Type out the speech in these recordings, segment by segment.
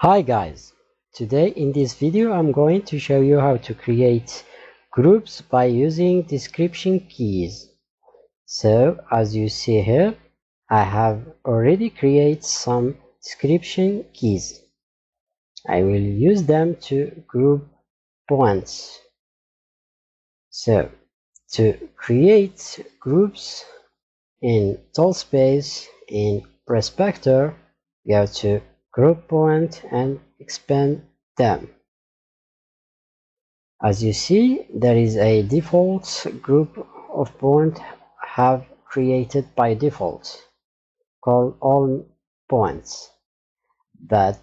Hi guys, today in this video I'm going to show you how to create groups by using description keys. So as you see here, I have already created some description keys. I will use them to group points. So to create groups in toolspace in prospector, go to group point and expand them. As you see, there is a default group of points have created by default called all points. That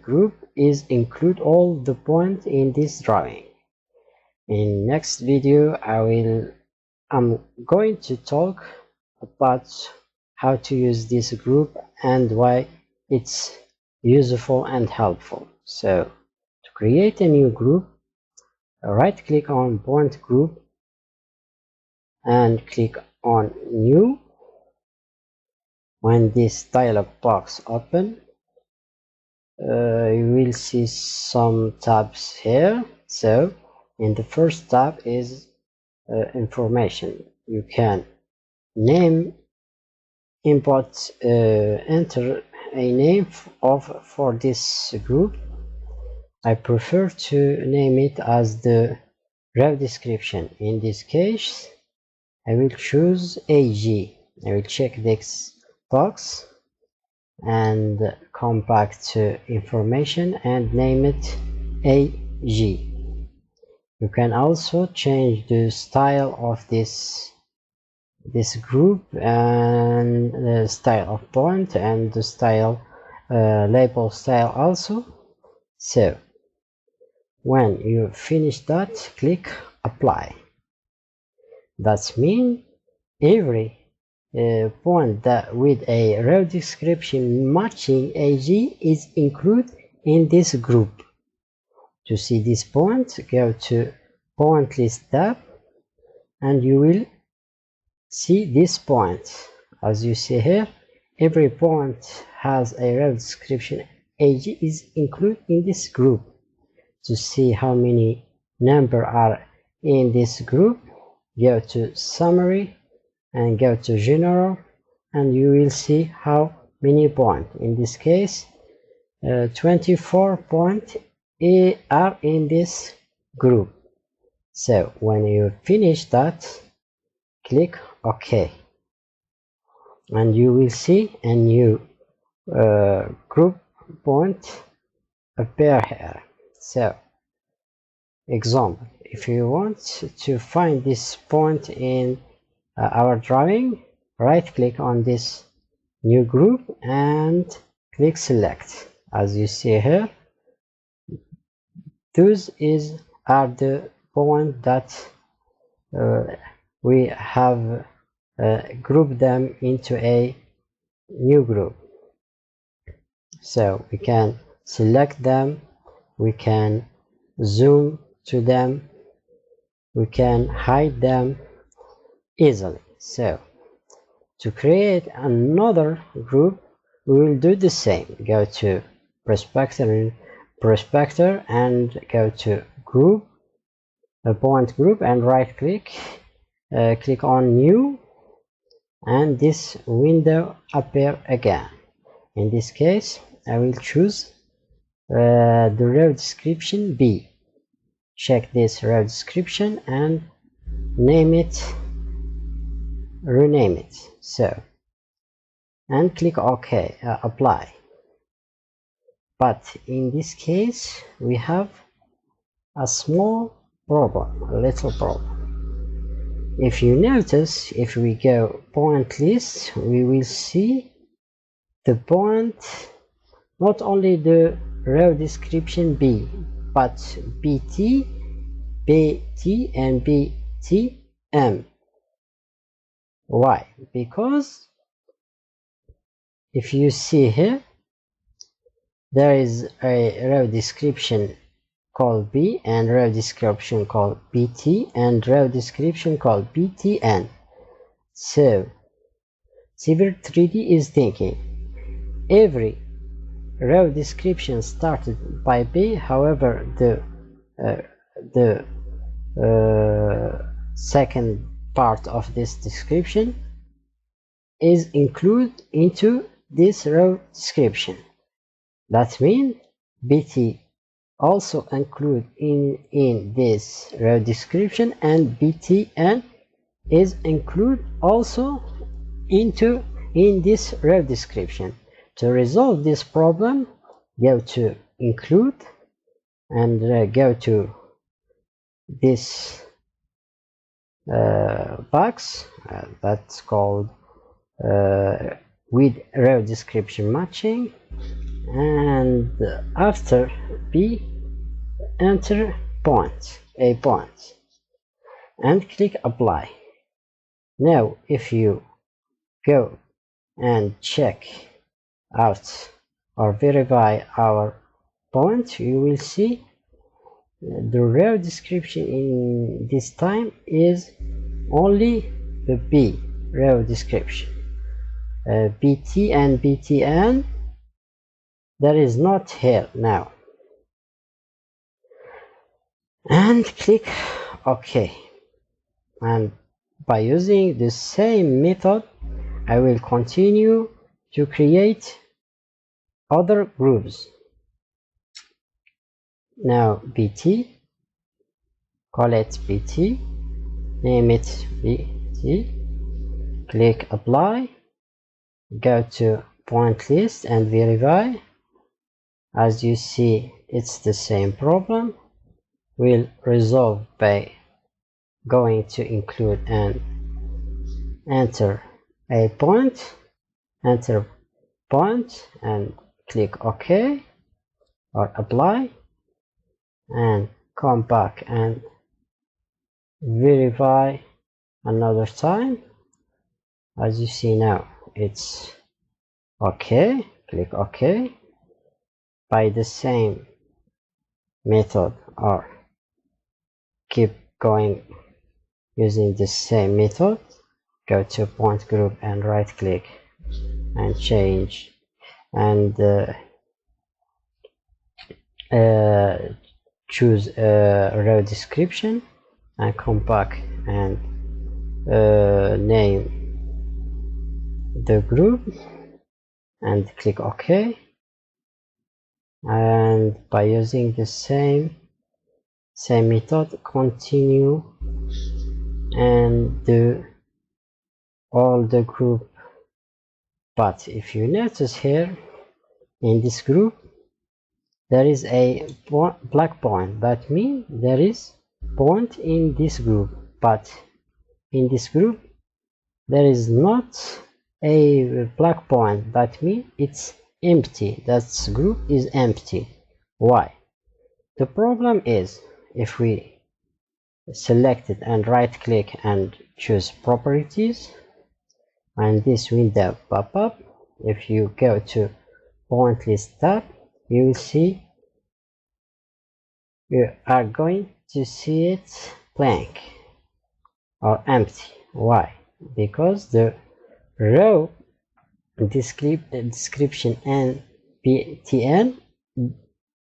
group is include all the points in this drawing. In next video I'm going to talk about how to use this group and why it's useful and helpful. So to create a new group, right click on point group and click on new. When this dialog box open, you will see some tabs here. So in the first tab is information. You can name, input, enter a name for this group. I prefer to name it as the row description. In this case, I will choose AG. I will check this box and come back to information and name it AG. You can also change the style of this group and the style of point and the style label style also. So when you finish that, click apply. That means every point that with a row description matching AG is included in this group. To see this point, go to point list tab and you will see this point. As you see here, every point has a row description AG is included in this group. To see how many number are in this group, go to summary and go to general and you will see how many points. In this case 24 points are in this group. So when you finish that, click OK and you will see a new group point appear here. So example, if you want to find this point in our drawing, right click on this new group and click select. As you see here, those are the points that we have grouped them into a new group. So we can select them, we can zoom to them, we can hide them easily. So to create another group, we will do the same. Go to prospector and go to group, point group, and right click, click on new, and this window appear again. In this case, I will choose the row description B. Check this row description and name it, rename it. So and click OK, apply. But in this case we have a small problem, a little problem. If you notice, if we go point list, we will see the point, not only the row description B, but BT, BT and BTM. Why? Because if you see here, there is a row description called B and row description called BT and row description called BTN. So Civil 3D is thinking every row description started by B, however the second part of this description is included into this row description. That means BT also include in this row description, and BTN is included also in this row description. To resolve this problem, go to include and go to this box that's called with row description matching, and after B, enter a point and click apply. Now if you go and check out or verify our point, you will see the row description in this time is only the B row description. BT and BTN that is not here now, and click OK. And by using the same method, I will continue to create other groups. Now BT, call it BT, name it BT, click apply, go to point list and verify. As you see, it's the same problem. We'll resolve by going to include and enter a point, enter point and click OK or apply, and come back and verify another time. As you see now, it's OK. Click OK. By the same method, or keep going using the same method, go to point group and right click and change and choose row description and come back and name the group and click OK. And by using the same method, continue and do all the group. But if you notice here in this group there is a black point, that means there is point in this group, but in this group there is not a black point, that means it's empty. That group is empty. Why? The problem is, if we select it and right click and choose properties, and this window pop up, if you go to point list tab, you will see, you are going to see it blank or empty. Why? Because the row description and BTN,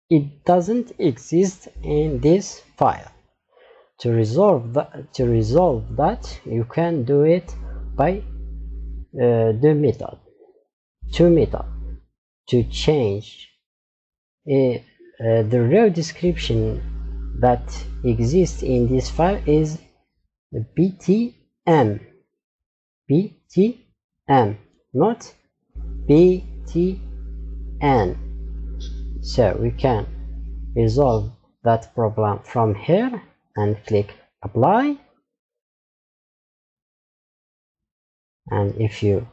it doesn't exist in this file. To resolve that, you can do it by two methods to change the row description that exists in this file is BTM, not BTN. So we can resolve that problem from here and click apply. And if you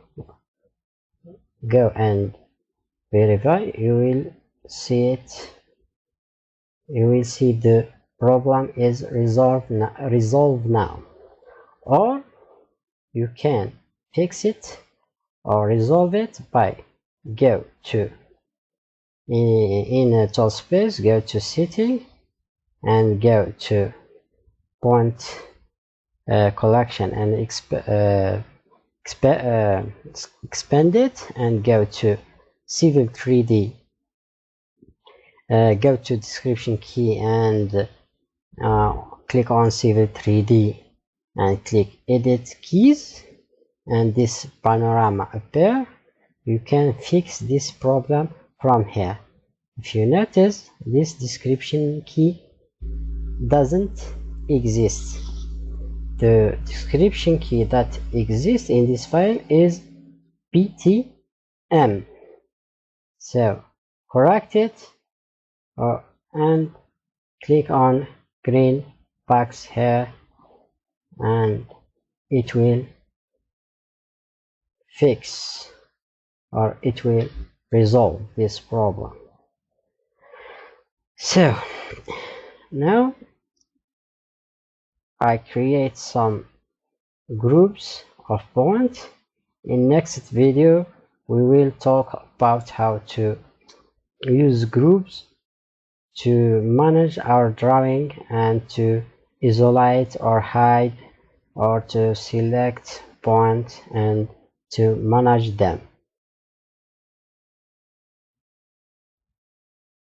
go and verify, you will see it. You will see the problem is resolved now. Or you can fix it or resolve it by go to in a tool space, go to setting and go to point collection and expand it and go to Civil 3D go to description key and click on Civil 3D and click edit keys, and this panorama appear. You can fix this problem from here. If you notice, this description key doesn't exist. The description key that exists in this file is ptm. So correct it and click on green box here, and it will fix, or it will resolve this problem. So now I create some groups of points. In next video we will talk about how to use groups to manage our drawing and to isolate or hide or to select points and to manage them.